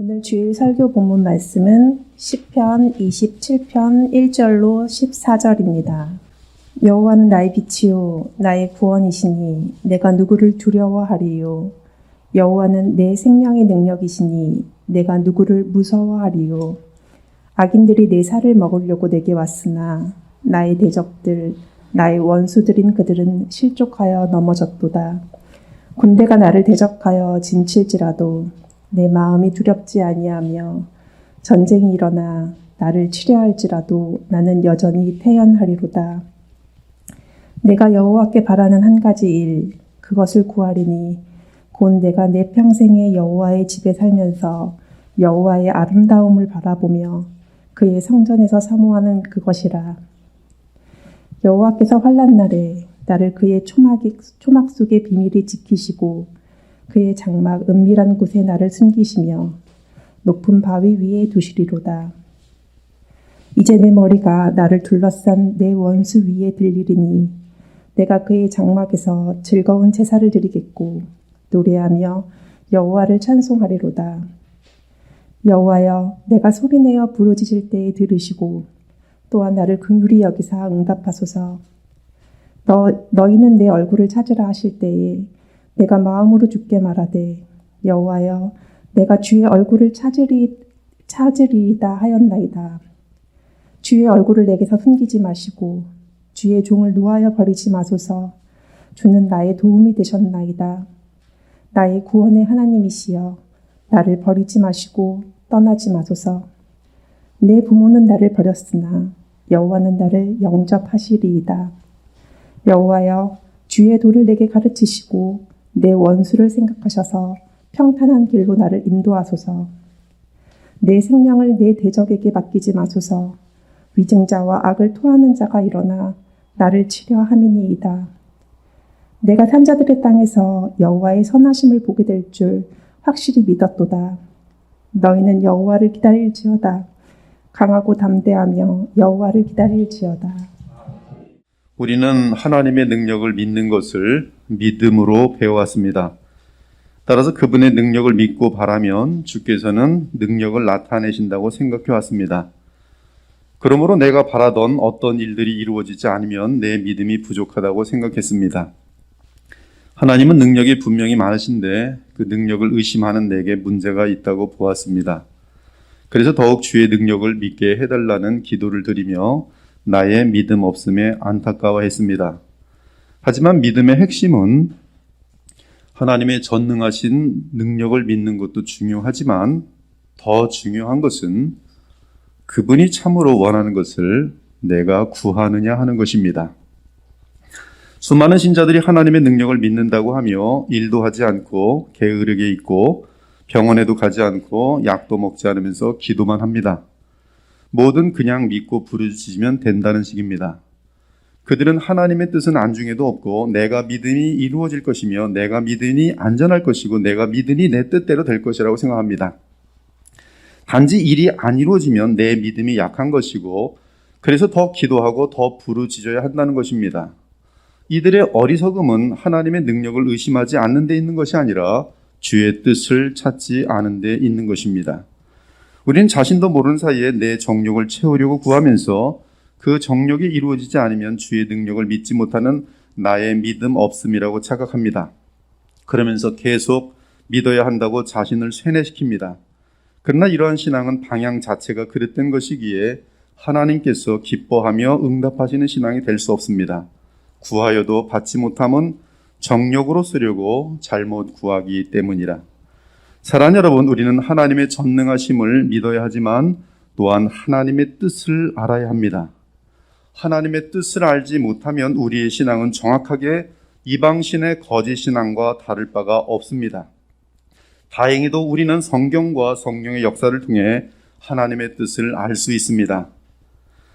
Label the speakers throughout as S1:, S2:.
S1: 오늘 주일 설교 본문 말씀은 시편 27편 1절로 14절입니다. 여호와는 나의 빛이요 나의 구원이시니 내가 누구를 두려워하리요. 여호와는 내 생명의 능력이시니 내가 누구를 무서워하리요. 악인들이 내 살을 먹으려고 내게 왔으나 나의 대적들 나의 원수들인 그들은 실족하여 넘어졌도다. 군대가 나를 대적하여 진칠지라도 내 마음이 두렵지 아니하며 전쟁이 일어나 나를 치려할지라도 나는 여전히 태연하리로다. 내가 여호와께 바라는 한 가지 일 그것을 구하리니 곧 내가 내 평생에 여호와의 집에 살면서 여호와의 아름다움을 바라보며 그의 성전에서 사모하는 그것이라. 여호와께서 환난 날에 나를 그의 초막 속의 비밀이 지키시고 그의 장막 은밀한 곳에 나를 숨기시며 높은 바위 위에 두시리로다. 이제 내 머리가 나를 둘러싼 내 원수 위에 들리리니 내가 그의 장막에서 즐거운 제사를 드리겠고 노래하며 여호와를 찬송하리로다. 여호와여, 내가 소리내어 부르짖을 때에 들으시고 또한 나를 긍휼히 여기사 응답하소서. 너희는 내 얼굴을 찾으라 하실 때에 내가 마음으로 주께 말하되 여호와여, 내가 주의 얼굴을 찾으리이다 하였나이다. 주의 얼굴을 내게서 숨기지 마시고 주의 종을 노하여 버리지 마소서. 주는 나의 도움이 되셨나이다. 나의 구원의 하나님이시여, 나를 버리지 마시고 떠나지 마소서. 내 부모는 나를 버렸으나 여호와는 나를 영접하시리이다. 여호와여, 주의 도를 내게 가르치시고 내 원수를 생각하셔서 평탄한 길로 나를 인도하소서. 내 생명을 내 대적에게 맡기지 마소서. 위증자와 악을 토하는 자가 일어나 나를 치려 함이니이다. 내가 산자들의 땅에서 여호와의 선하심을 보게 될 줄 확실히 믿었도다. 너희는 여호와를 기다릴지어다. 강하고 담대하며 여호와를 기다릴지어다.
S2: 우리는 하나님의 능력을 믿는 것을 믿음으로 배워왔습니다. 따라서 그분의 능력을 믿고 바라면 주께서는 능력을 나타내신다고 생각해 왔습니다. 그러므로 내가 바라던 어떤 일들이 이루어지지 않으면 내 믿음이 부족하다고 생각했습니다. 하나님은 능력이 분명히 많으신데 그 능력을 의심하는 내게 문제가 있다고 보았습니다. 그래서 더욱 주의 능력을 믿게 해달라는 기도를 드리며 나의 믿음 없음에 안타까워했습니다. 하지만 믿음의 핵심은 하나님의 전능하신 능력을 믿는 것도 중요하지만 더 중요한 것은 그분이 참으로 원하는 것을 내가 구하느냐 하는 것입니다. 수많은 신자들이 하나님의 능력을 믿는다고 하며 일도 하지 않고 게으르게 있고 병원에도 가지 않고 약도 먹지 않으면서 기도만 합니다. 뭐든 그냥 믿고 부르짖으면 된다는 식입니다. 그들은 하나님의 뜻은 안중에도 없고 내가 믿음이 이루어질 것이며 내가 믿으니 안전할 것이고 내가 믿으니 내 뜻대로 될 것이라고 생각합니다. 단지 일이 안 이루어지면 내 믿음이 약한 것이고 그래서 더 기도하고 더 부르짖어야 한다는 것입니다. 이들의 어리석음은 하나님의 능력을 의심하지 않는 데 있는 것이 아니라 주의 뜻을 찾지 않은 데 있는 것입니다. 우리는 자신도 모르는 사이에 내 정욕을 채우려고 구하면서 그 정욕이 이루어지지 않으면 주의 능력을 믿지 못하는 나의 믿음 없음이라고 착각합니다. 그러면서 계속 믿어야 한다고 자신을 쇠뇌시킵니다. 그러나 이러한 신앙은 방향 자체가 그릇된 것이기에 하나님께서 기뻐하며 응답하시는 신앙이 될 수 없습니다. 구하여도 받지 못함은 정욕으로 쓰려고 잘못 구하기 때문이라. 사랑하는 여러분, 우리는 하나님의 전능하심을 믿어야 하지만 또한 하나님의 뜻을 알아야 합니다. 하나님의 뜻을 알지 못하면 우리의 신앙은 정확하게 이방신의 거짓 신앙과 다를 바가 없습니다. 다행히도 우리는 성경과 성령의 역사를 통해 하나님의 뜻을 알 수 있습니다.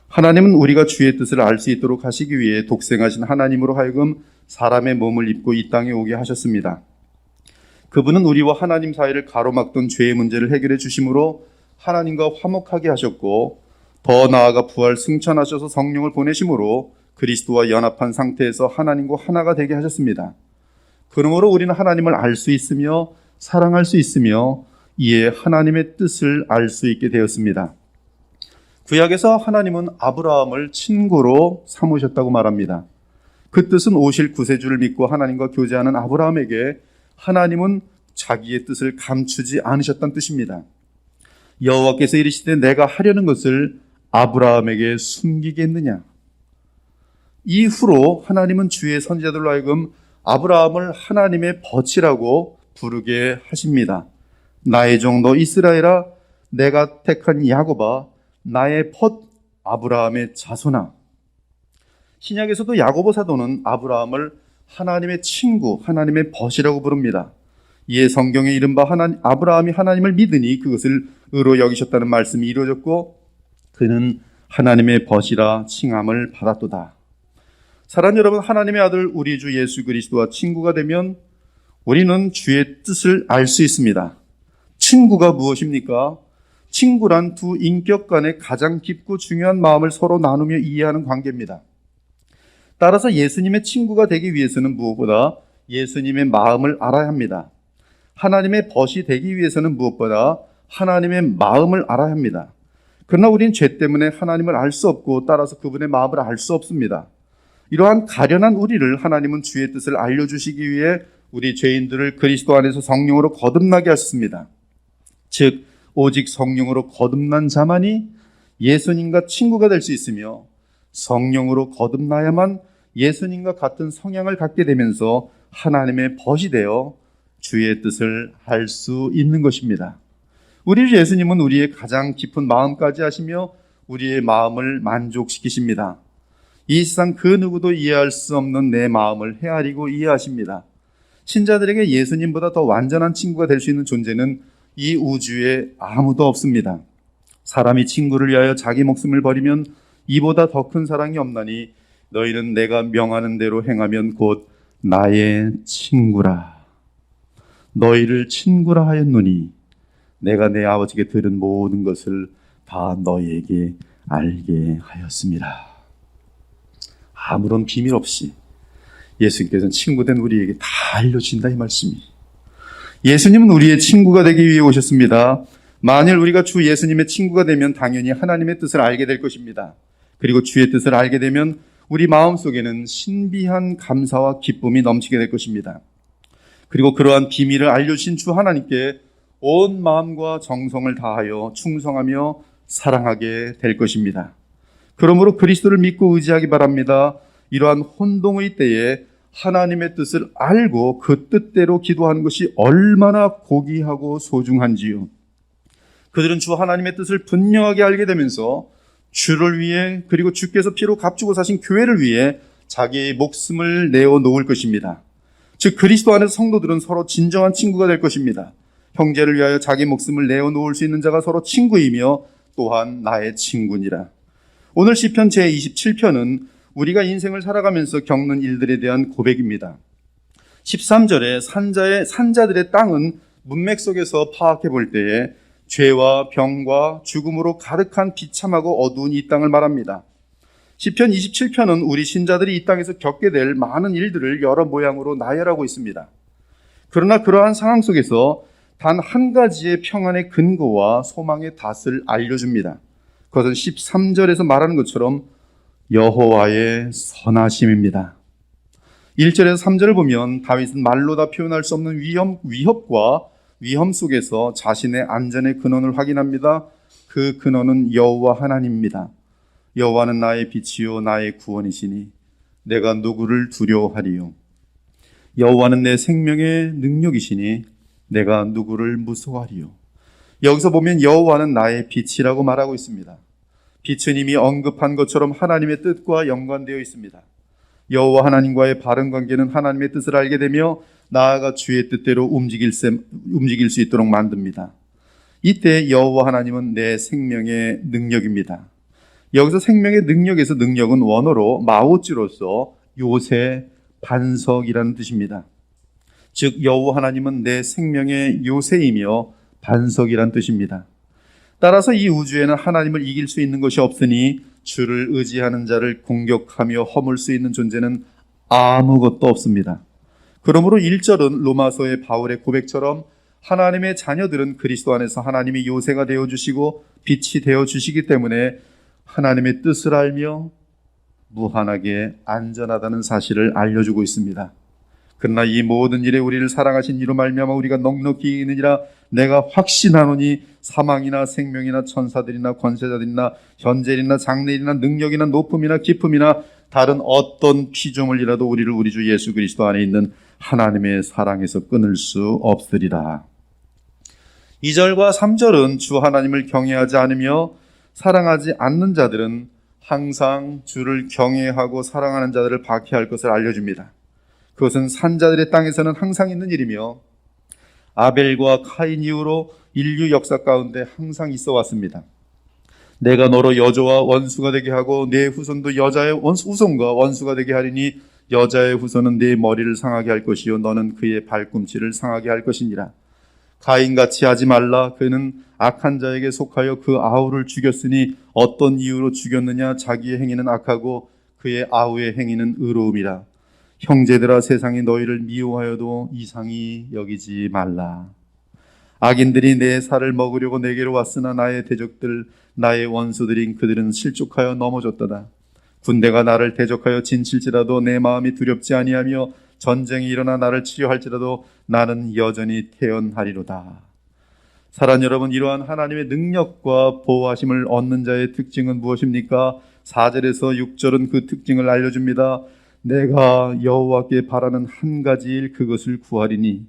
S2: 하나님은 우리가 주의 뜻을 알 수 있도록 하시기 위해 독생하신 하나님으로 하여금 사람의 몸을 입고 이 땅에 오게 하셨습니다. 그분은 우리와 하나님 사이를 가로막던 죄의 문제를 해결해 주심으로 하나님과 화목하게 하셨고 더 나아가 부활 승천하셔서 성령을 보내심으로 그리스도와 연합한 상태에서 하나님과 하나가 되게 하셨습니다. 그러므로 우리는 하나님을 알 수 있으며 사랑할 수 있으며 이에 하나님의 뜻을 알 수 있게 되었습니다. 구약에서 하나님은 아브라함을 친구로 삼으셨다고 말합니다. 그 뜻은 오실 구세주를 믿고 하나님과 교제하는 아브라함에게 하나님은 자기의 뜻을 감추지 않으셨다는 뜻입니다. 여호와께서 이르시되 내가 하려는 것을 아브라함에게 숨기겠느냐. 이후로 하나님은 주의 선지자들로 하여금 아브라함을 하나님의 벗이라고 부르게 하십니다. 나의 종도 이스라엘아, 내가 택한 야곱아, 나의 벗 아브라함의 자손아. 신약에서도 야고보 사도는 아브라함을 하나님의 친구, 하나님의 벗이라고 부릅니다. 이에 성경에 이른바 아브라함이 하나님을 믿으니 그것을 의로 여기셨다는 말씀이 이루어졌고 그는 하나님의 벗이라 칭함을 받았도다. 사랑하는 여러분, 하나님의 아들 우리 주 예수 그리스도와 친구가 되면 우리는 주의 뜻을 알 수 있습니다. 친구가 무엇입니까? 친구란 두 인격 간의 가장 깊고 중요한 마음을 서로 나누며 이해하는 관계입니다. 따라서 예수님의 친구가 되기 위해서는 무엇보다 예수님의 마음을 알아야 합니다. 하나님의 벗이 되기 위해서는 무엇보다 하나님의 마음을 알아야 합니다. 그러나 우리는 죄 때문에 하나님을 알 수 없고 따라서 그분의 마음을 알 수 없습니다. 이러한 가련한 우리를 하나님은 주의 뜻을 알려주시기 위해 우리 죄인들을 그리스도 안에서 성령으로 거듭나게 하셨습니다. 즉 오직 성령으로 거듭난 자만이 예수님과 친구가 될 수 있으며 성령으로 거듭나야만 예수님과 같은 성향을 갖게 되면서 하나님의 벗이 되어 주의 뜻을 할 수 있는 것입니다. 우리 예수님은 우리의 가장 깊은 마음까지 하시며 우리의 마음을 만족시키십니다. 이 세상 그 누구도 이해할 수 없는 내 마음을 헤아리고 이해하십니다. 신자들에게 예수님보다 더 완전한 친구가 될 수 있는 존재는 이 우주에 아무도 없습니다. 사람이 친구를 위하여 자기 목숨을 버리면 이보다 더 큰 사랑이 없나니 너희는 내가 명하는 대로 행하면 곧 나의 친구라. 너희를 친구라 하였노니 내가 내 아버지께 들은 모든 것을 다 너희에게 알게 하였습니다. 아무런 비밀 없이 예수님께서는 친구된 우리에게 다 알려주신다 이 말씀이. 예수님은 우리의 친구가 되기 위해 오셨습니다. 만일 우리가 주 예수님의 친구가 되면 당연히 하나님의 뜻을 알게 될 것입니다. 그리고 주의 뜻을 알게 되면 우리 마음속에는 신비한 감사와 기쁨이 넘치게 될 것입니다. 그리고 그러한 비밀을 알려주신 주 하나님께 온 마음과 정성을 다하여 충성하며 사랑하게 될 것입니다. 그러므로 그리스도를 믿고 의지하기 바랍니다. 이러한 혼동의 때에 하나님의 뜻을 알고 그 뜻대로 기도하는 것이 얼마나 고귀하고 소중한지요. 그들은 주 하나님의 뜻을 분명하게 알게 되면서 주를 위해 그리고 주께서 피로 값주고 사신 교회를 위해 자기의 목숨을 내어놓을 것입니다. 즉 그리스도 안에서 성도들은 서로 진정한 친구가 될 것입니다. 형제를 위하여 자기 목숨을 내어놓을 수 있는 자가 서로 친구이며 또한 나의 친구니라. 오늘 시편 제27편은 우리가 인생을 살아가면서 겪는 일들에 대한 고백입니다. 13절에 산자들의 땅은 문맥 속에서 파악해 볼 때에 죄와 병과 죽음으로 가득한 비참하고 어두운 이 땅을 말합니다. 시편 27편은 우리 신자들이 이 땅에서 겪게 될 많은 일들을 여러 모양으로 나열하고 있습니다. 그러나 그러한 상황 속에서 단 한 가지의 평안의 근거와 소망의 닷을 알려줍니다. 그것은 13절에서 말하는 것처럼 여호와의 선하심입니다. 1절에서 3절을 보면 다윗은 말로 다 표현할 수 없는 위협과 위험 속에서 자신의 안전의 근원을 확인합니다. 그 근원은 여호와 하나님입니다. 여호와는 나의 빛이요 나의 구원이시니 내가 누구를 두려워하리요. 여호와는 내 생명의 능력이시니 내가 누구를 무서워하리요. 여기서 보면 여호와는 나의 빛이라고 말하고 있습니다. 빛은 이미 언급한 것처럼 하나님의 뜻과 연관되어 있습니다. 여호와 하나님과의 바른 관계는 하나님의 뜻을 알게 되며 나아가 주의 뜻대로 움직일 수 있도록 만듭니다. 이때 여호와 하나님은 내 생명의 능력입니다. 여기서 생명의 능력에서 능력은 원어로 마오찌로서 요새 반석이라는 뜻입니다. 즉 여호와 하나님은 내 생명의 요새이며 반석이란 뜻입니다. 따라서 이 우주에는 하나님을 이길 수 있는 것이 없으니 주를 의지하는 자를 공격하며 허물 수 있는 존재는 아무것도 없습니다. 그러므로 1절은 로마서의 바울의 고백처럼 하나님의 자녀들은 그리스도 안에서 하나님이 요새가 되어주시고 빛이 되어주시기 때문에 하나님의 뜻을 알며 무한하게 안전하다는 사실을 알려주고 있습니다. 그러나 이 모든 일에 우리를 사랑하신 이로 말미암아 우리가 넉넉히 있느니라. 내가 확신하노니 사망이나 생명이나 천사들이나 권세자들이나 현재일이나 장래일이나 능력이나 높음이나 깊음이나 다른 어떤 피조물이라도 우리를 우리 주 예수 그리스도 안에 있는 하나님의 사랑에서 끊을 수 없으리라. 2절과 3절은 주 하나님을 경외하지 않으며 사랑하지 않는 자들은 항상 주를 경외하고 사랑하는 자들을 박해할 것을 알려줍니다. 그것은 산자들의 땅에서는 항상 있는 일이며 아벨과 카인 이후로 인류 역사 가운데 항상 있어 왔습니다. 내가 너로 여자와 원수가 되게 하고 내 후손도 여자의 후손과 원수가 되게 하리니 여자의 후손은 네 머리를 상하게 할 것이요 너는 그의 발꿈치를 상하게 할 것이니라. 가인같이 하지 말라. 그는 악한 자에게 속하여 그 아우를 죽였으니 어떤 이유로 죽였느냐. 자기의 행위는 악하고 그의 아우의 행위는 의로움이라. 형제들아, 세상이 너희를 미워하여도 이상히 여기지 말라. 악인들이 내 살을 먹으려고 내게로 왔으나 나의 대적들, 나의 원수들인 그들은 실족하여 넘어졌도다. 군대가 나를 대적하여 진칠지라도 내 마음이 두렵지 아니하며 전쟁이 일어나 나를 치료할지라도 나는 여전히 태연하리로다. 사랑 여러분, 이러한 하나님의 능력과 보호하심을 얻는 자의 특징은 무엇입니까? 4절에서 6절은 그 특징을 알려줍니다. 내가 여호와께 바라는 한 가지 일, 그것을 구하리니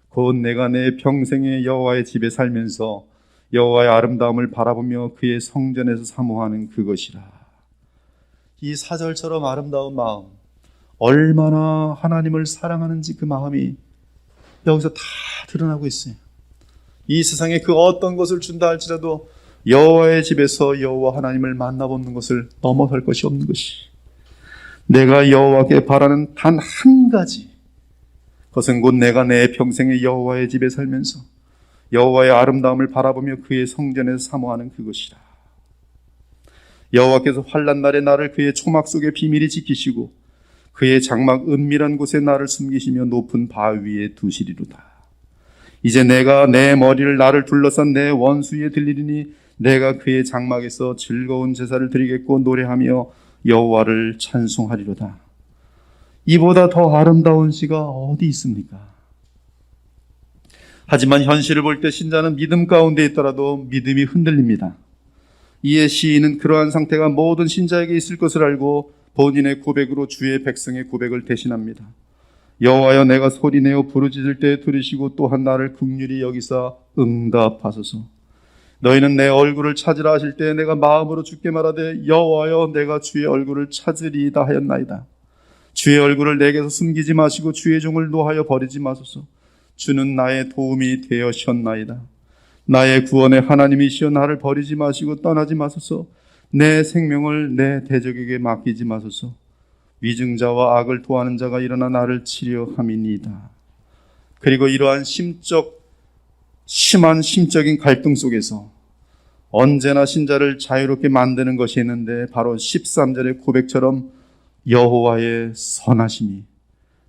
S2: 곧 내가 내 평생에 여호와의 집에 살면서 여호와의 아름다움을 바라보며 그의 성전에서 사모하는 그것이라. 이 4절처럼 아름다운 마음, 얼마나 하나님을 사랑하는지 그 마음이 여기서 다 드러나고 있어요. 이 세상에 그 어떤 것을 준다 할지라도 여호와의 집에서 여호와 하나님을 만나보는 것을 넘어설 것이 없는 것이, 내가 여호와께 바라는 단 한 가지, 그것은 곧 내가 내 평생에 여호와의 집에 살면서 여호와의 아름다움을 바라보며 그의 성전에서 사모하는 그것이라. 여호와께서 환난 날에 나를 그의 초막 속에 비밀히 지키시고 그의 장막 은밀한 곳에 나를 숨기시며 높은 바위 위에 두시리로다. 이제 내가 내 머리를 나를 둘러싼 내 원수 위에 들리리니 내가 그의 장막에서 즐거운 제사를 드리겠고 노래하며 여호와를 찬송하리로다. 이보다 더 아름다운 시가 어디 있습니까? 하지만 현실을 볼 때 신자는 믿음 가운데 있더라도 믿음이 흔들립니다. 이에 시인은 그러한 상태가 모든 신자에게 있을 것을 알고 본인의 고백으로 주의 백성의 고백을 대신합니다. 여호와여, 내가 소리내어 부르짖을 때 들으시고 또한 나를 긍휼히 여기사 응답하소서. 너희는 내 얼굴을 찾으라 하실 때 내가 마음으로 주께 말하되 여호와여, 내가 주의 얼굴을 찾으리이다 하였나이다. 주의 얼굴을 내게서 숨기지 마시고 주의 종을 노하여 버리지 마소서. 주는 나의 도움이 되어셨나이다. 나의 구원의 하나님이시여, 나를 버리지 마시고 떠나지 마소서. 내 생명을 내 대적에게 맡기지 마소서. 위증자와 악을 도하는 자가 일어나 나를 치려함이니이다. 그리고 이러한 심한 심적인 갈등 속에서 언제나 신자를 자유롭게 만드는 것이 있는데, 바로 13절의 고백처럼 여호와의 선하심이,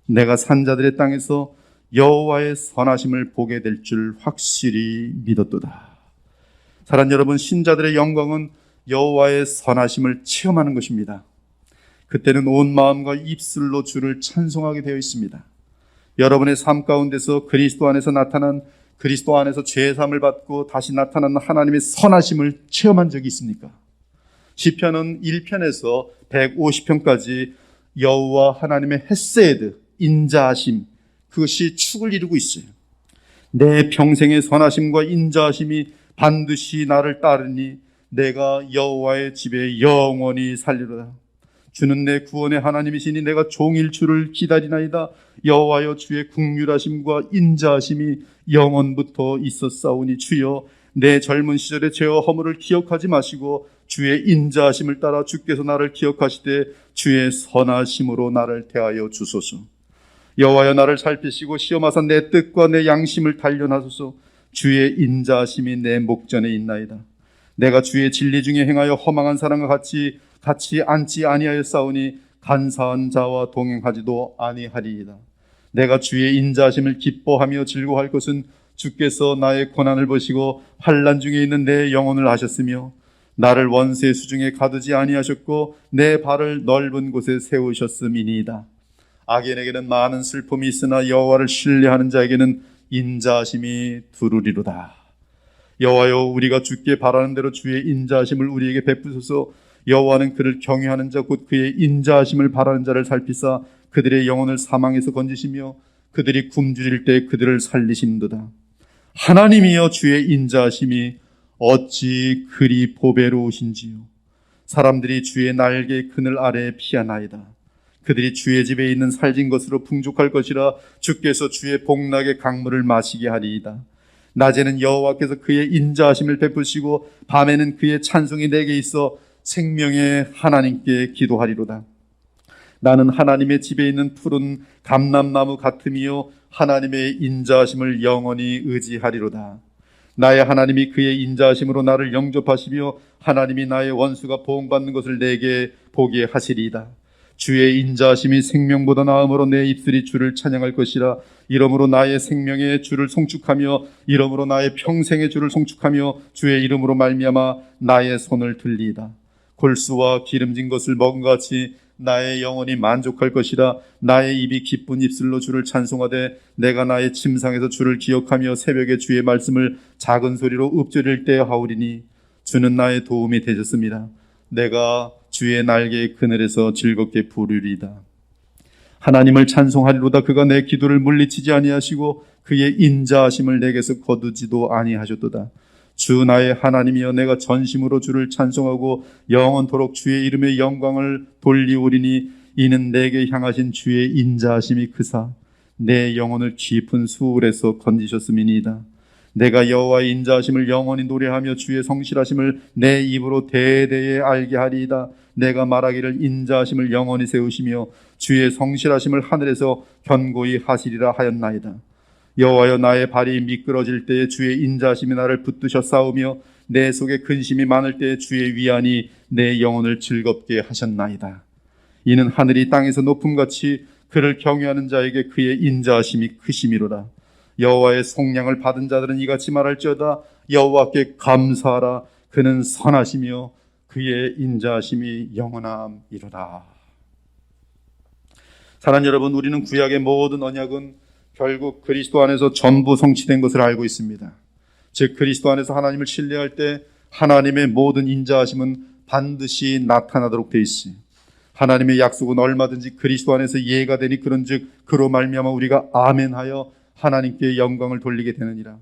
S2: 내가 산자들의 땅에서 여호와의 선하심을 보게 될 줄 확실히 믿었도다. 사랑 여러분, 신자들의 영광은 여호와의 선하심을 체험하는 것입니다. 그때는 온 마음과 입술로 주를 찬송하게 되어 있습니다. 여러분의 삶 가운데서 그리스도 안에서 나타난, 그리스도 안에서 죄사함을 받고 다시 나타나는 하나님의 선하심을 체험한 적이 있습니까? 시편은 1편에서 150편까지 여호와 하나님의 헤세드, 인자하심, 그것이 축을 이루고 있어요. 내 평생의 선하심과 인자하심이 반드시 나를 따르니 내가 여호와의 집에 영원히 살리로다. 주는 내 구원의 하나님이시니 내가 종일 주를 기다리나이다. 여호와여, 주의 긍휼하심과 인자하심이 영원부터 있었사오니 주여, 내 젊은 시절의 죄와 허물을 기억하지 마시고 주의 인자하심을 따라 주께서 나를 기억하시되 주의 선하심으로 나를 대하여 주소서. 여호와여, 나를 살피시고 시험하사 내 뜻과 내 양심을 단련하소서. 주의 인자하심이 내 목전에 있나이다. 내가 주의 진리 중에 행하여 허망한 사람과 같이 앉지 아니하였사오니 간사한 자와 동행하지도 아니하리이다. 내가 주의 인자하심을 기뻐하며 즐거워할 것은 주께서 나의 고난을 보시고 환난 중에 있는 내 영혼을 아셨으며 나를 원수의 수중에 가두지 아니하셨고 내 발을 넓은 곳에 세우셨음이니이다. 악인에게는 많은 슬픔이 있으나 여호와를 신뢰하는 자에게는 인자하심이 두루리로다. 여호와여, 우리가 주께 바라는 대로 주의 인자하심을 우리에게 베푸소서. 여호와는 그를 경외하는 자 곧 그의 인자하심을 바라는 자를 살피사 그들의 영혼을 사망에서 건지시며 그들이 굶주릴 때 그들을 살리시는도다. 하나님이여, 주의 인자하심이 어찌 그리 보배로우신지요. 사람들이 주의 날개 그늘 아래에 피하나이다. 그들이 주의 집에 있는 살진 것으로 풍족할 것이라. 주께서 주의 복락의 강물을 마시게 하리이다. 낮에는 여호와께서 그의 인자하심을 베푸시고 밤에는 그의 찬송이 내게 있어 생명의 하나님께 기도하리로다. 나는 하나님의 집에 있는 푸른 감람나무 같음이요 하나님의 인자하심을 영원히 의지하리로다. 나의 하나님이 그의 인자하심으로 나를 영접하시며 하나님이 나의 원수가 보응받는 것을 내게 보게 하시리이다. 주의 인자하심이 생명보다 나음으로 내 입술이 주를 찬양할 것이라. 이러므로 나의 생명의 주를 송축하며 이러므로 나의 평생의 주를 송축하며 주의 이름으로 말미암아 나의 손을 들리이다. 골수와 기름진 것을 먹은 것 같이 나의 영혼이 만족할 것이라. 나의 입이 기쁜 입술로 주를 찬송하되 내가 나의 침상에서 주를 기억하며 새벽에 주의 말씀을 작은 소리로 읊조릴 때 하오리니 주는 나의 도움이 되셨습니다. 내가 주의 날개의 그늘에서 즐겁게 부르리이다. 하나님을 찬송하리로다. 그가 내 기도를 물리치지 아니하시고 그의 인자하심을 내게서 거두지도 아니하셨도다. 주 나의 하나님이여, 내가 전심으로 주를 찬송하고 영원토록 주의 이름의 영광을 돌리오리니 이는 내게 향하신 주의 인자하심이 크사 내 영혼을 깊은 수울에서 건지셨음이니이다. 내가 여호와의 인자하심을 영원히 노래하며 주의 성실하심을 내 입으로 대대에 알게 하리이다. 내가 말하기를 인자하심을 영원히 세우시며 주의 성실하심을 하늘에서 견고히 하시리라 하였나이다. 여호와여, 나의 발이 미끄러질 때에 주의 인자하심이 나를 붙드셔 싸우며 내 속에 근심이 많을 때에 주의 위안이 내 영혼을 즐겁게 하셨나이다. 이는 하늘이 땅에서 높음같이 그를 경외하는 자에게 그의 인자하심이 크심이로다. 여호와의 속량을 받은 자들은 이같이 말할지어다. 여호와께 감사하라. 그는 선하시며 그의 인자하심이 영원함이로다. 사랑하는 여러분, 우리는 구약의 모든 언약은 결국 그리스도 안에서 전부 성취된 것을 알고 있습니다. 즉 그리스도 안에서 하나님을 신뢰할 때 하나님의 모든 인자하심은 반드시 나타나도록 되어 있습니다. 하나님의 약속은 얼마든지 그리스도 안에서 이해가 되니 그런즉 그로 말미암아 우리가 아멘하여 하나님께 영광을 돌리게 되느니라.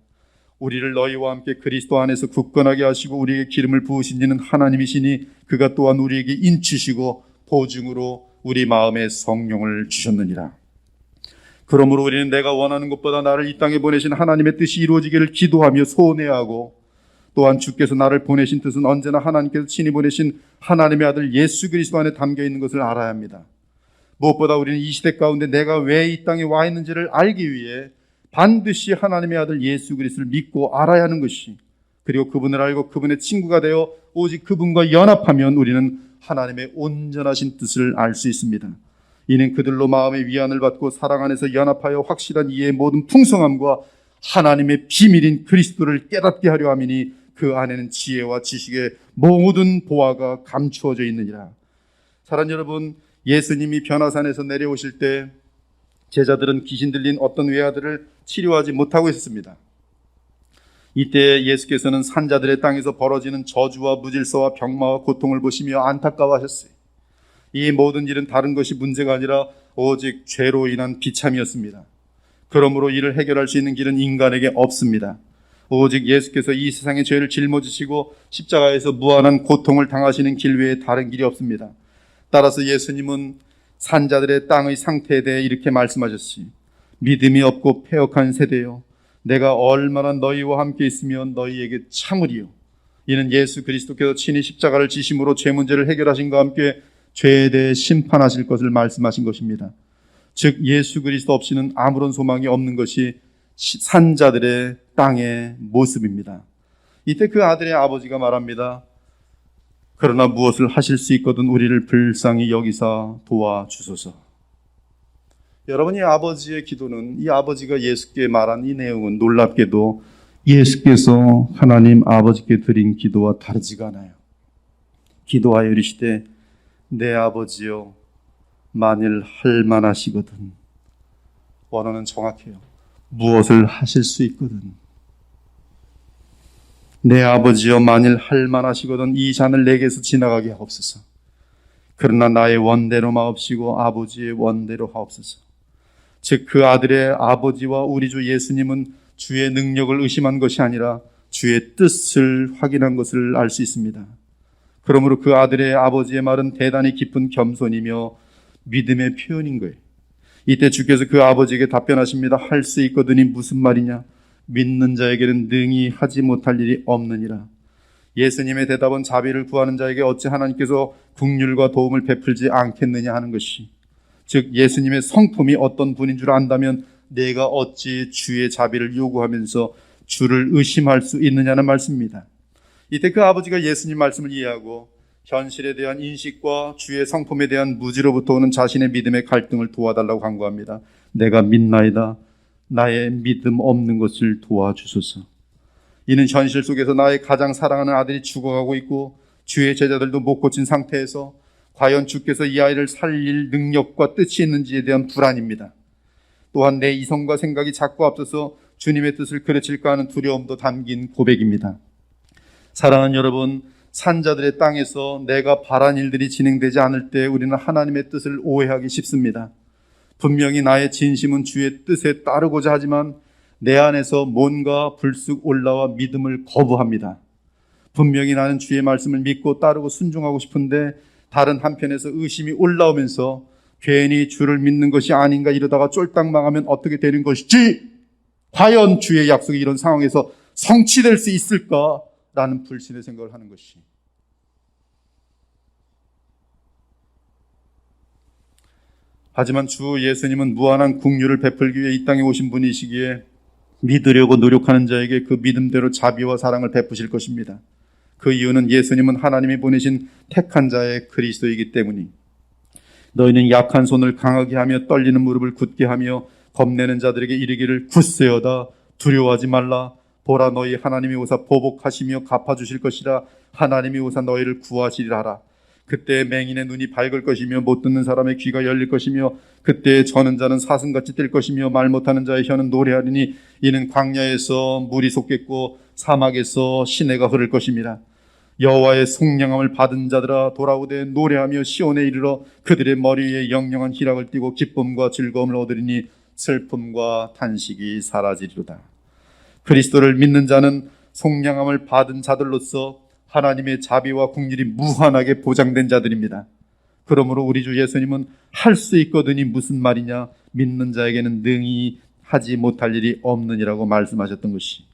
S2: 우리를 너희와 함께 그리스도 안에서 굳건하게 하시고 우리에게 기름을 부으신 이는 하나님이시니 그가 또한 우리에게 인치시고 보증으로 우리 마음에 성령을 주셨느니라. 그러므로 우리는 내가 원하는 것보다 나를 이 땅에 보내신 하나님의 뜻이 이루어지기를 기도하며 소원해하고 또한 주께서 나를 보내신 뜻은 언제나 하나님께서 친히 보내신 하나님의 아들 예수 그리스도 안에 담겨 있는 것을 알아야 합니다. 무엇보다 우리는 이 시대 가운데 내가 왜 이 땅에 와 있는지를 알기 위해 반드시 하나님의 아들 예수 그리스도를 믿고 알아야 하는 것이, 그리고 그분을 알고 그분의 친구가 되어 오직 그분과 연합하면 우리는 하나님의 온전하신 뜻을 알 수 있습니다. 이는 그들로 마음의 위안을 받고 사랑 안에서 연합하여 확실한 이해의 모든 풍성함과 하나님의 비밀인 그리스도를 깨닫게 하려 함이니 그 안에는 지혜와 지식의 모든 보화가 감추어져 있느니라. 사랑하는 여러분, 예수님이 변화산에서 내려오실 때 제자들은 귀신 들린 어떤 외아들을 치료하지 못하고 있었습니다. 이때 예수께서는 산자들의 땅에서 벌어지는 저주와 무질서와 병마와 고통을 보시며 안타까워하셨어요. 이 모든 일은 다른 것이 문제가 아니라 오직 죄로 인한 비참이었습니다. 그러므로 이를 해결할 수 있는 길은 인간에게 없습니다. 오직 예수께서 이 세상의 죄를 짊어지시고 십자가에서 무한한 고통을 당하시는 길 외에 다른 길이 없습니다. 따라서 예수님은 산자들의 땅의 상태에 대해 이렇게 말씀하셨어요. 믿음이 없고 패역한 세대요, 내가 얼마나 너희와 함께 있으면 너희에게 참으리요. 이는 예수 그리스도께서 친히 십자가를 지심으로 죄 문제를 해결하신과 함께 죄에 대해 심판하실 것을 말씀하신 것입니다. 즉 예수 그리스도 없이는 아무런 소망이 없는 것이 산자들의 땅의 모습입니다. 이때 그 아들의 아버지가 말합니다. 그러나 무엇을 하실 수 있거든 우리를 불쌍히 여기사 도와주소서. 여러분이 아버지의 기도는, 이 아버지가 예수께 말한 이 내용은 놀랍게도 예수께서 하나님 아버지께 드린 기도와 다르지가 않아요. 기도하여 이르시되 내 아버지여 만일 할 만하시거든. 원어는 정확해요. 무엇을 하실 수 있거든. 내 아버지여 만일 할 만하시거든 이 잔을 내게서 지나가게 하옵소서. 그러나 나의 원대로 마옵시고 아버지의 원대로 하옵소서. 즉 그 아들의 아버지와 우리 주 예수님은 주의 능력을 의심한 것이 아니라 주의 뜻을 확인한 것을 알 수 있습니다. 그러므로 그 아들의 아버지의 말은 대단히 깊은 겸손이며 믿음의 표현인 거예요. 이때 주께서 그 아버지에게 답변하십니다. 할 수 있거든이 무슨 말이냐? 믿는 자에게는 능히 하지 못할 일이 없느니라. 예수님의 대답은 자비를 구하는 자에게 어찌 하나님께서 긍휼과 도움을 베풀지 않겠느냐 하는 것이, 즉 예수님의 성품이 어떤 분인 줄 안다면 내가 어찌 주의 자비를 요구하면서 주를 의심할 수 있느냐는 말씀입니다. 이때 그 아버지가 예수님 말씀을 이해하고 현실에 대한 인식과 주의 성품에 대한 무지로부터 오는 자신의 믿음의 갈등을 도와달라고 간구합니다. 내가 믿나이다. 나의 믿음 없는 것을 도와주소서. 이는 현실 속에서 나의 가장 사랑하는 아들이 죽어가고 있고 주의 제자들도 못 고친 상태에서 과연 주께서 이 아이를 살릴 능력과 뜻이 있는지에 대한 불안입니다. 또한 내 이성과 생각이 자꾸 앞서서 주님의 뜻을 그르칠까 하는 두려움도 담긴 고백입니다. 사랑하는 여러분, 산자들의 땅에서 내가 바란 일들이 진행되지 않을 때 우리는 하나님의 뜻을 오해하기 쉽습니다. 분명히 나의 진심은 주의 뜻에 따르고자 하지만 내 안에서 뭔가 불쑥 올라와 믿음을 거부합니다. 분명히 나는 주의 말씀을 믿고 따르고 순종하고 싶은데 다른 한편에서 의심이 올라오면서 괜히 주를 믿는 것이 아닌가 이러다가 쫄딱 망하면 어떻게 되는 것이지? 과연 주의 약속이 이런 상황에서 성취될 수 있을까라는 불신의 생각을 하는 것이. 하지만 주 예수님은 무한한 긍휼을 베풀기 위해 이 땅에 오신 분이시기에 믿으려고 노력하는 자에게 그 믿음대로 자비와 사랑을 베푸실 것입니다. 그 이유는 예수님은 하나님이 보내신 택한 자의 그리스도이기 때문이. 너희는 약한 손을 강하게 하며 떨리는 무릎을 굳게 하며 겁내는 자들에게 이르기를 굳세어다 두려워하지 말라. 보라 너희 하나님이 오사 보복하시며 갚아주실 것이라. 하나님이 오사 너희를 구하시리라 하라. 그때 맹인의 눈이 밝을 것이며 못 듣는 사람의 귀가 열릴 것이며 그때 저는 자는 사슴같이 뛸 것이며 말 못하는 자의 혀는 노래하리니 이는 광야에서 물이 솟겠고 사막에서 시내가 흐를 것입니다. 여호와의 속량함을 받은 자들아 돌아오되 노래하며 시온에 이르러 그들의 머리 위에 영영한 희락을 띠고 기쁨과 즐거움을 얻으리니 슬픔과 탄식이 사라지리로다. 그리스도를 믿는 자는 속량함을 받은 자들로서 하나님의 자비와 긍휼이 무한하게 보장된 자들입니다. 그러므로 우리 주 예수님은 할 수 있거든이 무슨 말이냐? 믿는 자에게는 능히 하지 못할 일이 없느니라고 말씀하셨던 것이.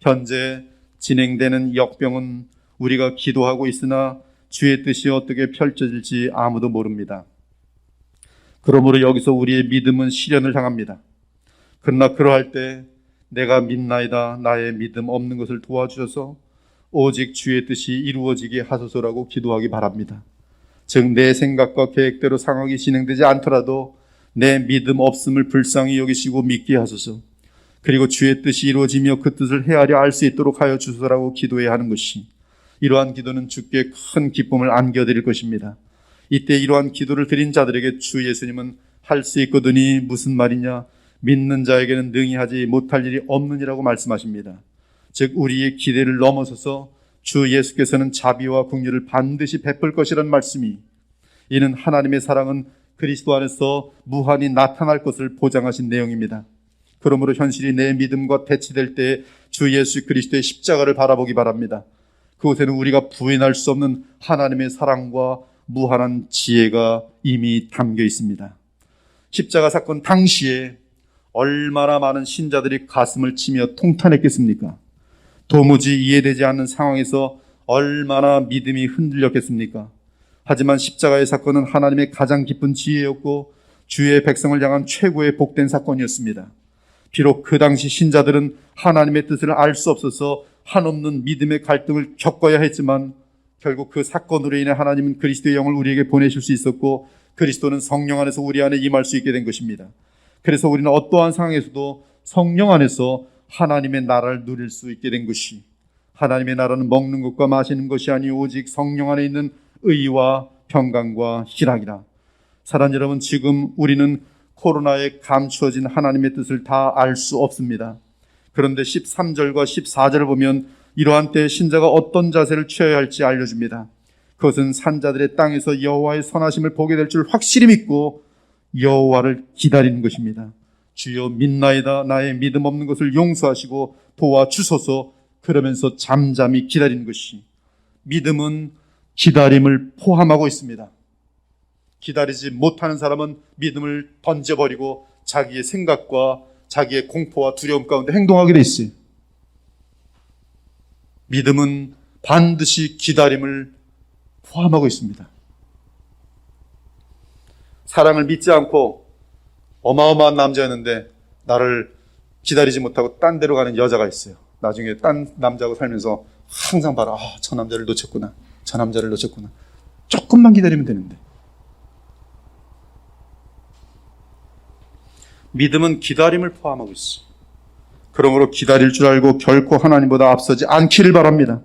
S2: 현재 진행되는 역병은 우리가 기도하고 있으나 주의 뜻이 어떻게 펼쳐질지 아무도 모릅니다. 그러므로 여기서 우리의 믿음은 시련을 향합니다. 그러나 그러할 때 내가 믿나이다. 나의 믿음 없는 것을 도와주셔서 오직 주의 뜻이 이루어지게 하소서라고 기도하기 바랍니다. 즉 내 생각과 계획대로 상황이 진행되지 않더라도 내 믿음 없음을 불쌍히 여기시고 믿게 하소서. 그리고 주의 뜻이 이루어지며 그 뜻을 헤아려 알 수 있도록 하여 주소서라고 기도해야 하는 것이, 이러한 기도는 주께 큰 기쁨을 안겨드릴 것입니다. 이때 이러한 기도를 드린 자들에게 주 예수님은 할 수 있거든이 무슨 말이냐? 믿는 자에게는 능히 하지 못할 일이 없느니라고 말씀하십니다. 즉 우리의 기대를 넘어서서 주 예수께서는 자비와 긍휼을 반드시 베풀 것이라는 말씀이, 이는 하나님의 사랑은 그리스도 안에서 무한히 나타날 것을 보장하신 내용입니다. 그러므로 현실이 내 믿음과 대치될 때 주 예수 그리스도의 십자가를 바라보기 바랍니다. 그곳에는 우리가 부인할 수 없는 하나님의 사랑과 무한한 지혜가 이미 담겨 있습니다. 십자가 사건 당시에 얼마나 많은 신자들이 가슴을 치며 통탄했겠습니까? 도무지 이해되지 않는 상황에서 얼마나 믿음이 흔들렸겠습니까? 하지만 십자가의 사건은 하나님의 가장 깊은 지혜였고 주의 백성을 향한 최고의 복된 사건이었습니다. 비록 그 당시 신자들은 하나님의 뜻을 알 수 없어서 한없는 믿음의 갈등을 겪어야 했지만 결국 그 사건으로 인해 하나님은 그리스도의 영을 우리에게 보내실 수 있었고 그리스도는 성령 안에서 우리 안에 임할 수 있게 된 것입니다. 그래서 우리는 어떠한 상황에서도 성령 안에서 하나님의 나라를 누릴 수 있게 된 것이, 하나님의 나라는 먹는 것과 마시는 것이 아니오 오직 성령 안에 있는 의와 평강과 희락이라. 사랑하는 여러분, 지금 우리는 코로나에 감추어진 하나님의 뜻을 다 알 수 없습니다. 그런데 13절과 14절을 보면 이러한 때에 신자가 어떤 자세를 취해야 할지 알려줍니다. 그것은 산자들의 땅에서 여호와의 선하심을 보게 될 줄 확실히 믿고 여호와를 기다리는 것입니다. 주여 믿나이다. 나의 믿음 없는 것을 용서하시고 도와주소서. 그러면서 잠잠히 기다리는 것이, 믿음은 기다림을 포함하고 있습니다. 기다리지 못하는 사람은 믿음을 던져버리고 자기의 생각과 자기의 공포와 두려움 가운데 행동하게 돼 있어요. 믿음은 반드시 기다림을 포함하고 있습니다. 사랑을 믿지 않고 어마어마한 남자였는데 나를 기다리지 못하고 딴 데로 가는 여자가 있어요. 나중에 딴 남자하고 살면서 항상 봐라, 저 남자를 놓쳤구나, 저 남자를 놓쳤구나. 조금만 기다리면 되는데. 믿음은 기다림을 포함하고 있어요. 그러므로 기다릴 줄 알고 결코 하나님보다 앞서지 않기를 바랍니다.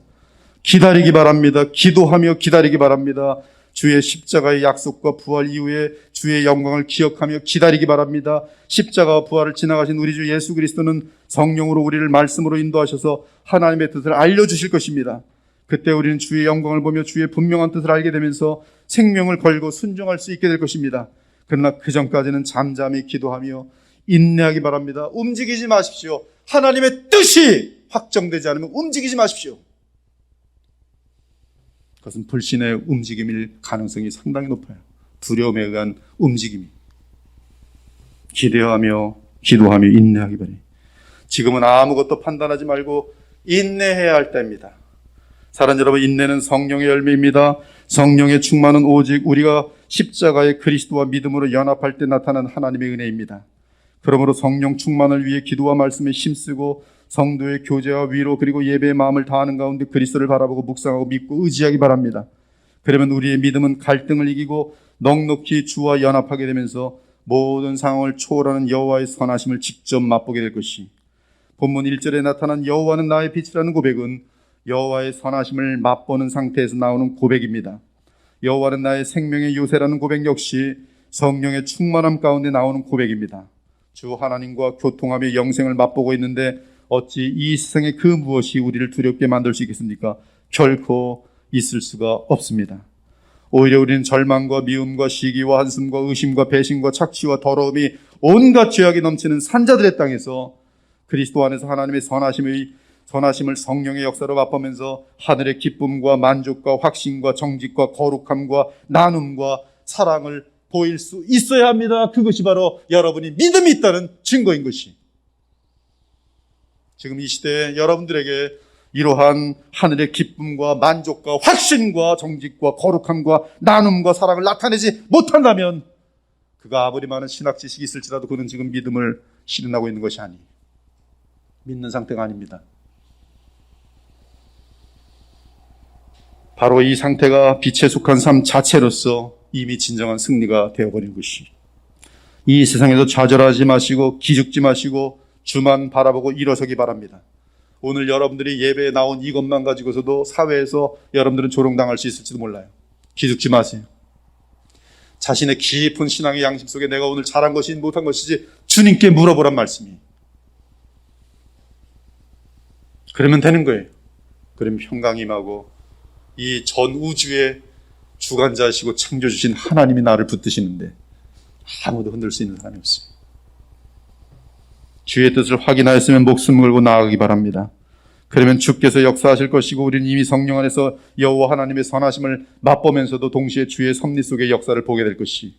S2: 기다리기 바랍니다. 기도하며 기다리기 바랍니다. 주의 십자가의 약속과 부활 이후에 주의 영광을 기억하며 기다리기 바랍니다. 십자가와 부활을 지나가신 우리 주 예수 그리스도는 성령으로 우리를 말씀으로 인도하셔서 하나님의 뜻을 알려주실 것입니다. 그때 우리는 주의 영광을 보며 주의 분명한 뜻을 알게 되면서 생명을 걸고 순종할 수 있게 될 것입니다. 그러나 그 전까지는 잠잠히 기도하며 인내하기 바랍니다. 움직이지 마십시오. 하나님의 뜻이 확정되지 않으면 움직이지 마십시오. 그것은 불신의 움직임일 가능성이 상당히 높아요. 두려움에 의한 움직임이. 기대하며 기도하며 인내하기 바랍니다. 지금은 아무것도 판단하지 말고 인내해야 할 때입니다. 사랑하는 여러분, 인내는 성령의 열매입니다. 성령의 충만은 오직 우리가 십자가의 그리스도와 믿음으로 연합할 때 나타난 하나님의 은혜입니다. 그러므로 성령 충만을 위해 기도와 말씀에 힘쓰고 성도의 교제와 위로 그리고 예배의 마음을 다하는 가운데 그리스도를 바라보고 묵상하고 믿고 의지하기 바랍니다. 그러면 우리의 믿음은 갈등을 이기고 넉넉히 주와 연합하게 되면서 모든 상황을 초월하는 여호와의 선하심을 직접 맛보게 될 것이, 본문 1절에 나타난 여호와는 나의 빛이라는 고백은 여호와의 선하심을 맛보는 상태에서 나오는 고백입니다. 여호와는 나의 생명의 요새라는 고백 역시 성령의 충만함 가운데 나오는 고백입니다. 주 하나님과 교통하며 영생을 맛보고 있는데 어찌 이 세상의 그 무엇이 우리를 두렵게 만들 수 있겠습니까? 결코 있을 수가 없습니다. 오히려 우리는 절망과 미움과 시기와 한숨과 의심과 배신과 착취와 더러움이 온갖 죄악이 넘치는 산자들의 땅에서 그리스도 안에서 하나님의 선하심을 성령의 역사로 맛보면서 하늘의 기쁨과 만족과 확신과 정직과 거룩함과 나눔과 사랑을 보일 수 있어야 합니다. 그것이 바로 여러분이 믿음이 있다는 증거인 것이. 지금 이 시대에 여러분들에게 이러한 하늘의 기쁨과 만족과 확신과 정직과 거룩함과 나눔과 사랑을 나타내지 못한다면 그가 아무리 많은 신학 지식이 있을지라도 그는 지금 믿음을 실현하고 있는 것이 아니에요. 믿는 상태가 아닙니다. 바로 이 상태가 빛에 속한 삶 자체로서 이미 진정한 승리가 되어버린 것이. 이 세상에서 좌절하지 마시고 기죽지 마시고 주만 바라보고 일어서기 바랍니다. 오늘 여러분들이 예배에 나온 이것만 가지고서도 사회에서 여러분들은 조롱당할 수 있을지도 몰라요. 기죽지 마세요. 자신의 깊은 신앙의 양심 속에 내가 오늘 잘한 것이지 못한 것이지 주님께 물어보란 말씀이. 그러면 되는 거예요. 그러면 평강이 임하고 이 전 우주의 주관자이시고 창조주신 하나님이 나를 붙드시는데 아무도 흔들 수 있는 사람이 없어요. 주의 뜻을 확인하였으면 목숨 걸고 나아가기 바랍니다. 그러면 주께서 역사하실 것이고 우리는 이미 성령 안에서 여호와 하나님의 선하심을 맛보면서도 동시에 주의 섭리 속의 역사를 보게 될 것이,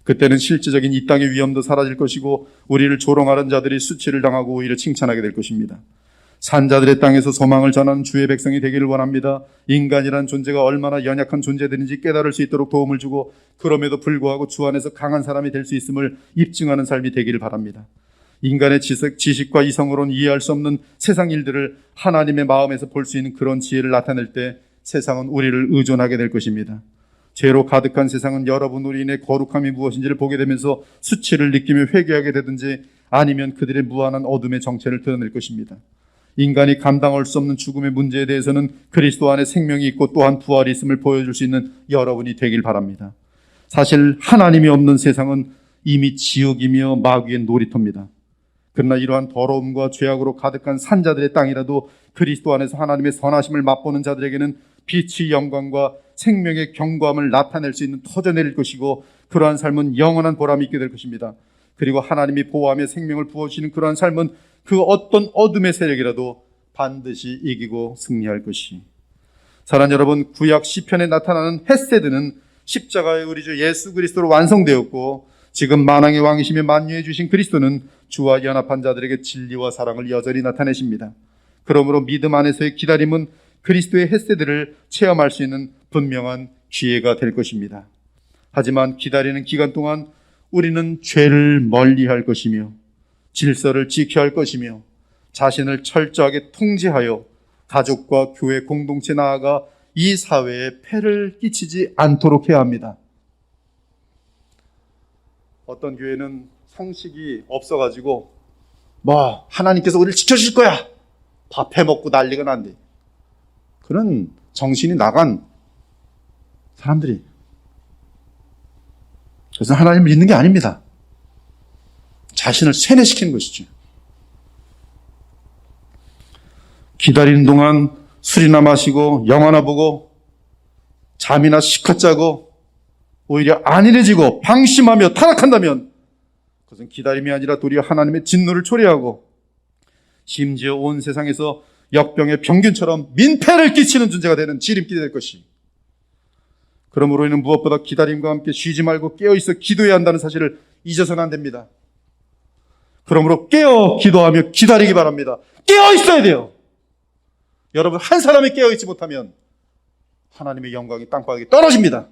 S2: 그때는 실제적인 이 땅의 위험도 사라질 것이고 우리를 조롱하는 자들이 수치를 당하고 오히려 칭찬하게 될 것입니다. 산자들의 땅에서 소망을 전하는 주의 백성이 되기를 원합니다. 인간이란 존재가 얼마나 연약한 존재들인지 깨달을 수 있도록 도움을 주고 그럼에도 불구하고 주 안에서 강한 사람이 될 수 있음을 입증하는 삶이 되기를 바랍니다. 인간의 지식과 이성으로는 이해할 수 없는 세상 일들을 하나님의 마음에서 볼 수 있는 그런 지혜를 나타낼 때 세상은 우리를 의존하게 될 것입니다. 죄로 가득한 세상은 여러분 우리 인의 거룩함이 무엇인지를 보게 되면서 수치를 느끼며 회개하게 되든지 아니면 그들의 무한한 어둠의 정체를 드러낼 것입니다. 인간이 감당할 수 없는 죽음의 문제에 대해서는 그리스도 안에 생명이 있고 또한 부활이 있음을 보여줄 수 있는 여러분이 되길 바랍니다. 사실 하나님이 없는 세상은 이미 지옥이며 마귀의 놀이터입니다. 그러나 이러한 더러움과 죄악으로 가득한 산자들의 땅이라도 그리스도 안에서 하나님의 선하심을 맛보는 자들에게는 빛의 영광과 생명의 견고함을 나타낼 수 있는 터져내릴 것이고, 그러한 삶은 영원한 보람이 있게 될 것입니다. 그리고 하나님이 보호하며 생명을 부어주시는 그러한 삶은 그 어떤 어둠의 세력이라도 반드시 이기고 승리할 것이. 사랑하는 여러분, 구약 시편에 나타나는 헤세드는 십자가의 우리 주 예수 그리스도로 완성되었고, 지금 만왕의 왕이시며 만유해 주신 그리스도는 주와 연합한 자들에게 진리와 사랑을 여전히 나타내십니다. 그러므로 믿음 안에서의 기다림은 그리스도의 헤세드를 체험할 수 있는 분명한 기회가 될 것입니다. 하지만 기다리는 기간 동안 우리는 죄를 멀리할 것이며 질서를 지켜야 할 것이며 자신을 철저하게 통제하여 가족과 교회 공동체 나아가 이 사회에 폐를 끼치지 않도록 해야 합니다. 어떤 교회는 상식이 없어가지고 하나님께서 우리를 지켜주실 거야, 밥 해먹고 난리가 난대. 그런 정신이 나간 사람들이, 그래서 하나님을 믿는 게 아닙니다. 자신을 세뇌시키는 것이죠. 기다리는 동안 술이나 마시고 영화나 보고 잠이나 실컷 자고 오히려 안일해지고 방심하며 타락한다면 그것은 기다림이 아니라 도리어 하나님의 진노를 초래하고 심지어 온 세상에서 역병의 병균처럼 민폐를 끼치는 존재가 되는 지름길이 될 것이. 그러므로 우리는 무엇보다 기다림과 함께 쉬지 말고 깨어있어 기도해야 한다는 사실을 잊어서는 안 됩니다. 그러므로 깨어 기도하며 기다리기 바랍니다. 깨어있어야 돼요. 여러분, 한 사람이 깨어있지 못하면 하나님의 영광이 땅바닥에 떨어집니다.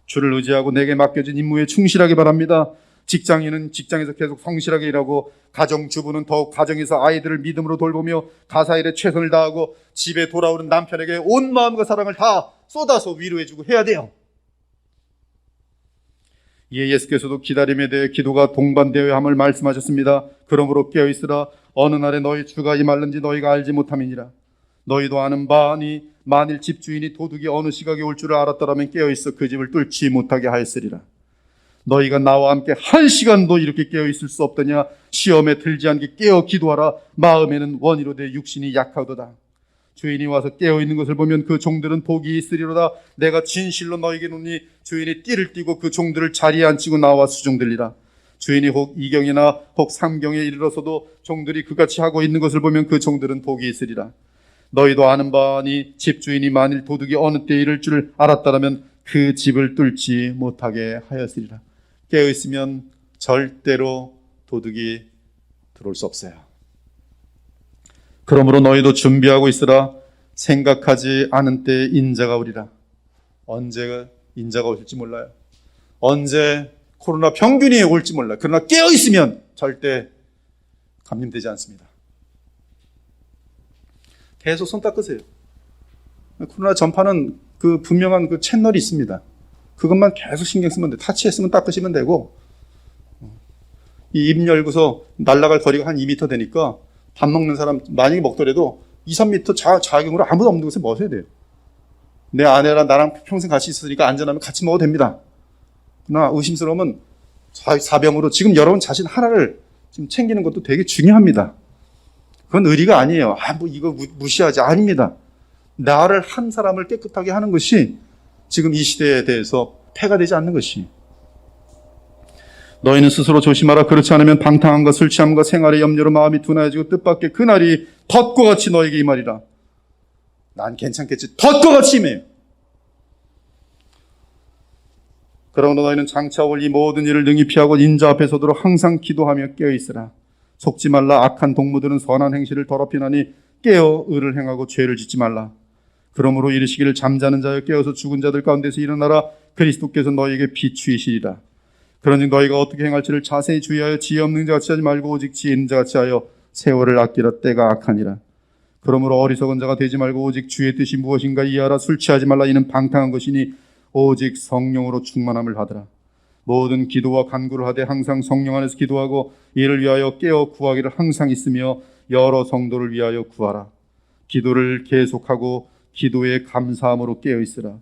S2: 주를 의지하고 내게 맡겨진 임무에 충실하기 바랍니다. 직장인은 직장에서 계속 성실하게 일하고, 가정주부는 더욱 가정에서 아이들을 믿음으로 돌보며 가사일에 최선을 다하고, 집에 돌아오는 남편에게 온 마음과 사랑을 다 쏟아서 위로해주고 해야 돼요. 이에 예수께서도 기다림에 대해 기도가 동반되어야 함을 말씀하셨습니다. 그러므로 깨어있으라. 어느 날에 너희 주가 임할는지 너희가 알지 못함이니라. 너희도 아는 바니 만일 집주인이 도둑이 어느 시각에 올 줄을 알았더라면 깨어있어 그 집을 뚫지 못하게 하였으리라. 너희가 나와 함께 한 시간도 이렇게 깨어있을 수 없더냐. 시험에 들지 않게 깨어 기도하라. 마음에는 원이로 내 육신이 약하도다. 주인이 와서 깨어있는 것을 보면 그 종들은 복이 있으리로다. 내가 진실로 너희에게 노니 주인이 띠를 띠고 그 종들을 자리에 앉히고 나와 수종들리라. 주인이 혹 2경이나 혹 3경에 이르러서도 종들이 그같이 하고 있는 것을 보면 그 종들은 복이 있으리라. 너희도 아는 바니 집주인이 만일 도둑이 어느 때에 이를 줄 알았다라면 그 집을 뚫지 못하게 하였으리라. 깨어있으면 절대로 도둑이 들어올 수 없어요. 그러므로 너희도 준비하고 있으라. 생각하지 않은 때에 인자가 오리라. 언제 인자가 오실지 몰라요. 언제 코로나 병균이 올지 몰라요. 그러나 깨어있으면 절대 감염되지 않습니다. 계속 손 닦으세요. 코로나 전파는 그 분명한 그 채널이 있습니다. 그것만 계속 신경 쓰면 돼요. 타치했으면 닦으시면 되고, 이 입 열고서 날아갈 거리가 한 2m 되니까 밥 먹는 사람 만약에 먹더라도 2, 3m 자격으로 아무도 없는 곳에 먹어야 돼요. 내 아내랑 나랑 평생 같이 있으니까 안전하면 같이 먹어도 됩니다. 그러나 의심스러우면 사병으로 지금 여러분 자신 하나를 지금 챙기는 것도 되게 중요합니다. 그건 의리가 아니에요. 이거 무시하지. 아닙니다. 나를 한 사람을 깨끗하게 하는 것이 지금 이 시대에 대해서 폐가 되지 않는 것이. 너희는 스스로 조심하라. 그렇지 않으면 방탕함과 술 취함과 생활의 염려로 마음이 둔하여지고 뜻밖의 그날이 덫과 같이 너에게 임하리라. 난 괜찮겠지. 덫과 같이 임해요. 그러므로 너희는 장차 올 이 모든 일을 능히 피하고 인자 앞에 서도록 항상 기도하며 깨어있으라. 속지 말라. 악한 동무들은 선한 행실을 더럽히나니 깨어 의를 행하고 죄를 짓지 말라. 그러므로 이르시기를 잠자는 자여 깨어서 죽은 자들 가운데서 일어나라. 그리스도께서 너희에게 비추이시리라. 그러니 너희가 어떻게 행할지를 자세히 주의하여 지혜 없는 자 같이 하지 말고 오직 지혜 있는 자 같이 하여 세월을 아끼라. 때가 악하니라. 그러므로 어리석은 자가 되지 말고 오직 주의 뜻이 무엇인가 이해하라. 술 취하지 말라. 이는 방탕한 것이니 오직 성령으로 충만함을 받으라. 모든 기도와 간구를 하되 항상 성령 안에서 기도하고 이를 위하여 깨어 구하기를 항상 있으며 여러 성도를 위하여 구하라. 기도를 계속하고 기도에 감사함으로 깨어 있으라.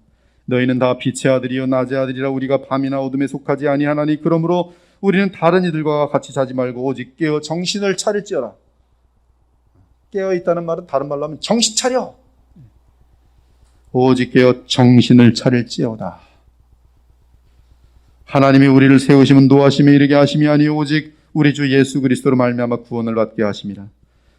S2: 너희는 다 빛의 아들이요 낮의 아들이라. 우리가 밤이나 어둠에 속하지 아니하나니 그러므로 우리는 다른 이들과 같이 자지 말고 오직 깨어 정신을 차릴지어라. 깨어 있다는 말은 다른 말로 하면 정신 차려. 오직 깨어 정신을 차릴지어다. 하나님이 우리를 세우시면 노하심에 이르게 하심이 아니요 오직 우리 주 예수 그리스도로 말미암아 구원을 받게 하심이라.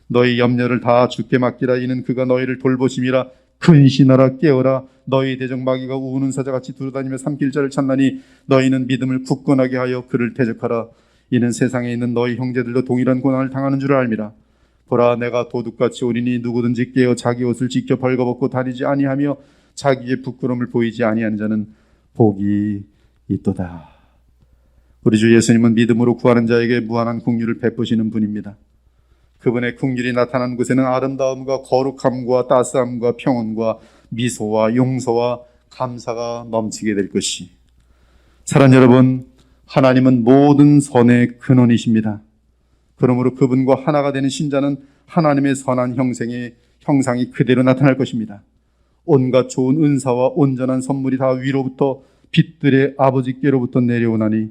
S2: 너희 염려를 다 주께 맡기라. 이는 그가 너희를 돌보심이라. 근신하라. 깨어라. 너희 대적 마귀가 우는 사자같이 두루다니며 삼킬 자를 찾나니 너희는 믿음을 굳건하게 하여 그를 대적하라. 이는 세상에 있는 너희 형제들도 동일한 고난을 당하는 줄 알미라. 보라, 내가 도둑같이 오리니 누구든지 깨어 자기 옷을 지켜 벌거벗고 다니지 아니하며 자기의 부끄러움을 보이지 아니하는 자는 복이 있도다. 우리 주 예수님은 믿음으로 구하는 자에게 무한한 긍휼을 베푸시는 분입니다. 그분의 긍휼이 나타난 곳에는 아름다움과 거룩함과 따스함과 평온과 미소와 용서와 감사가 넘치게 될 것이. 사랑하는 여러분, 하나님은 모든 선의 근원이십니다. 그러므로 그분과 하나가 되는 신자는 하나님의 선한 형상이 그대로 나타날 것입니다. 온갖 좋은 은사와 온전한 선물이 다 위로부터 빛들의 아버지께로부터 내려오나니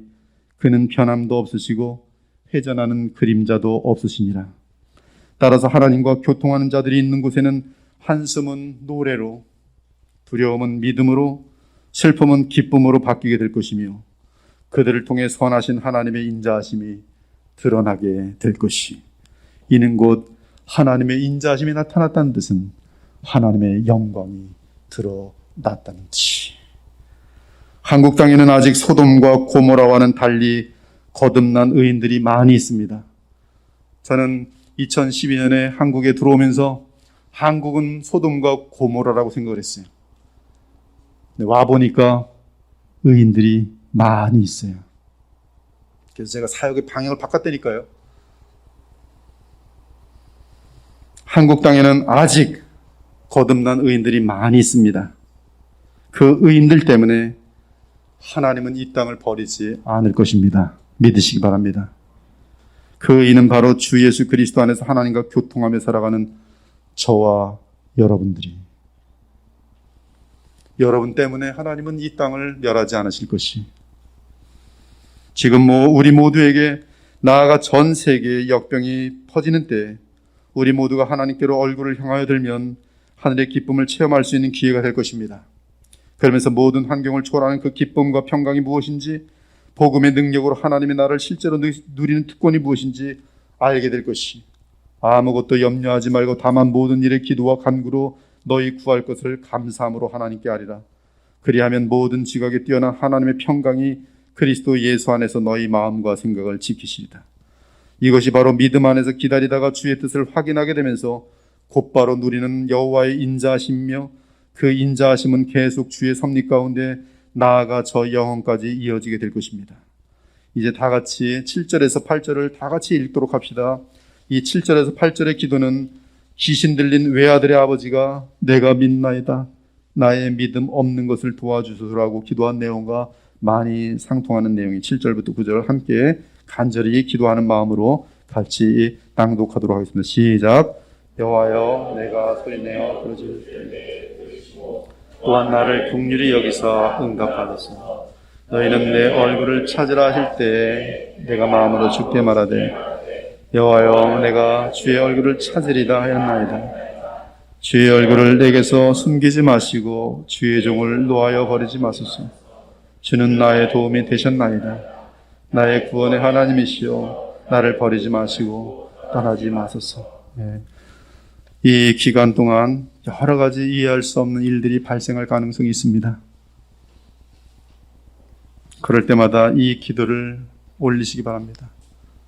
S2: 그는 변함도 없으시고 회전하는 그림자도 없으시니라. 따라서 하나님과 교통하는 자들이 있는 곳에는 한숨은 노래로, 두려움은 믿음으로, 슬픔은 기쁨으로 바뀌게 될 것이며 그들을 통해 선하신 하나님의 인자하심이 드러나게 될 것이. 이는 곧 하나님의 인자하심이 나타났다는 뜻은 하나님의 영광이 드러났다는 뜻이. 한국 땅에는 아직 소돔과 고모라와는 달리 거듭난 의인들이 많이 있습니다. 저는 2012년에 한국에 들어오면서 한국은 소돔과 고모라라고 생각을 했어요. 와보니까 의인들이 많이 있어요. 그래서 제가 사역의 방향을 바꿨다니까요. 한국 땅에는 아직 거듭난 의인들이 많이 있습니다. 그 의인들 때문에 하나님은 이 땅을 버리지 않을 것입니다. 믿으시기 바랍니다. 그 의인은 바로 주 예수 그리스도 안에서 하나님과 교통하며 살아가는 저와 여러분들이. 여러분 때문에 하나님은 이 땅을 멸하지 않으실 것이. 지금 우리 모두에게 나아가 전 세계에 역병이 퍼지는 때 우리 모두가 하나님께로 얼굴을 향하여 들면 하늘의 기쁨을 체험할 수 있는 기회가 될 것입니다. 그러면서 모든 환경을 초월하는 그 기쁨과 평강이 무엇인지, 복음의 능력으로 하나님의 나라를 실제로 누리는 특권이 무엇인지 알게 될 것이. 아무것도 염려하지 말고 다만 모든 일에 기도와 간구로 너희 구할 것을 감사함으로 하나님께 아리라. 그리하면 모든 지각에 뛰어난 하나님의 평강이 그리스도 예수 안에서 너희 마음과 생각을 지키시리다. 이것이 바로 믿음 안에서 기다리다가 주의 뜻을 확인하게 되면서 곧바로 누리는 여호와의 인자하심이며 그 인자하심은 계속 주의 섭리 가운데 나아가 저 영혼까지 이어지게 될 것입니다. 이제 다 같이 7절에서 8절을 다 같이 읽도록 합시다. 이 7절에서 8절의 기도는 귀신 들린 외아들의 아버지가 내가 믿나이다, 나의 믿음 없는 것을 도와주소서라고 기도한 내용과 많이 상통하는 내용이 7절부터 9절 함께 간절히 기도하는 마음으로 같이 낭독하도록 하겠습니다. 시작. 여호와여, 내가 소리내어 들어줄 때 또한 나를 긍휼히 여기사 응답하소서. 너희는 내 얼굴을 찾으라 하실 때에 내가 마음으로 주께 말하되 여호와여, 내가 주의 얼굴을 찾으리다 하였나이다. 주의 얼굴을 내게서 숨기지 마시고 주의 종을 놓아여 버리지 마소서. 주는 나의 도움이 되셨나이다. 나의 구원의 하나님이시여, 나를 버리지 마시고 떠나지 마소서. 이 기간 동안 여러 가지 이해할 수 없는 일들이 발생할 가능성이 있습니다. 그럴 때마다 이 기도를 올리시기 바랍니다.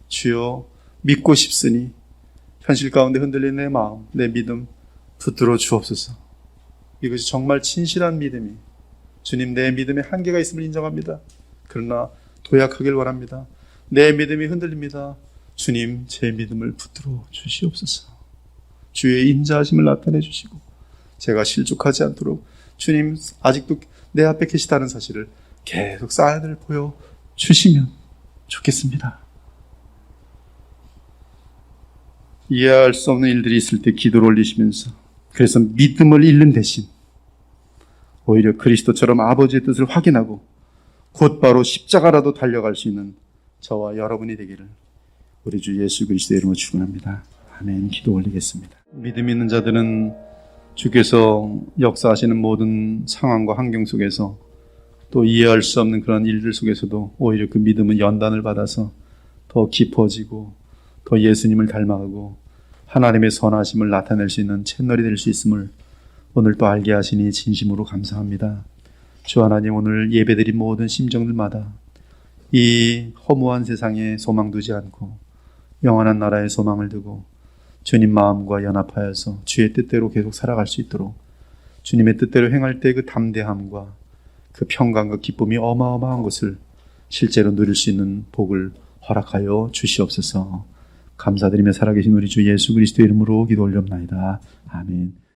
S2: 주여, 믿고 싶으니 현실 가운데 흔들리는 내 마음, 내 믿음 붙들어 주옵소서. 이것이 정말 진실한 믿음이, 주님, 내 믿음에 한계가 있음을 인정합니다. 그러나 도약하길 원합니다. 내 믿음이 흔들립니다. 주님, 제 믿음을 붙들어 주시옵소서. 주의 인자하심을 나타내 주시고 제가 실족하지 않도록 주님 아직도 내 앞에 계시다는 사실을 계속 사인을 보여주시면 좋겠습니다. 이해할 수 없는 일들이 있을 때 기도를 올리시면서 그래서 믿음을 잃는 대신 오히려 그리스도처럼 아버지의 뜻을 확인하고 곧바로 십자가라도 달려갈 수 있는 저와 여러분이 되기를 우리 주 예수 그리스도의 이름으로 축원합니다. 아멘. 기도 올리겠습니다. 믿음 있는 자들은 주께서 역사하시는 모든 상황과 환경 속에서 또 이해할 수 없는 그런 일들 속에서도 오히려 그 믿음은 연단을 받아서 더 깊어지고 더 예수님을 닮아가고 하나님의 선하심을 나타낼 수 있는 채널이 될 수 있음을 오늘 또 알게 하시니 진심으로 감사합니다. 주 하나님, 오늘 예배드린 모든 심정들마다 이 허무한 세상에 소망 두지 않고 영원한 나라에 소망을 두고 주님 마음과 연합하여서 주의 뜻대로 계속 살아갈 수 있도록 주님의 뜻대로 행할 때 그 담대함과 그 평강과 기쁨이 어마어마한 것을 실제로 누릴 수 있는 복을 허락하여 주시옵소서. 감사드리며 살아계신 우리 주 예수 그리스도의 이름으로 기도 올려옵나이다. 아멘.